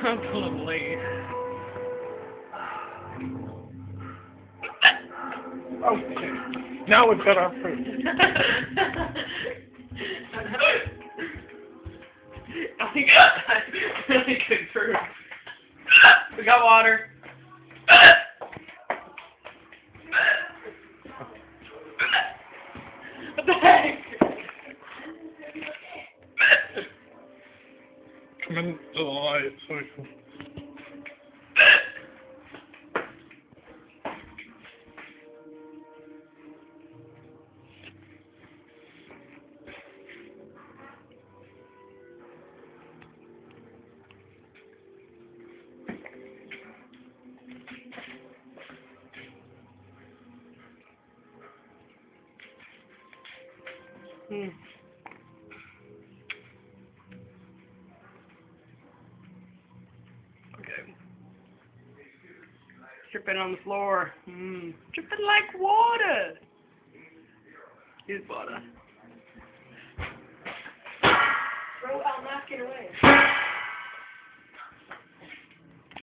I'm a little late. Okay. Now we've got our food. I think really good fruit. We got water. What the heck? Come into the light so we can... Okay. Dripping on the floor. Dripping like water. Here's water. Throw our napkin away.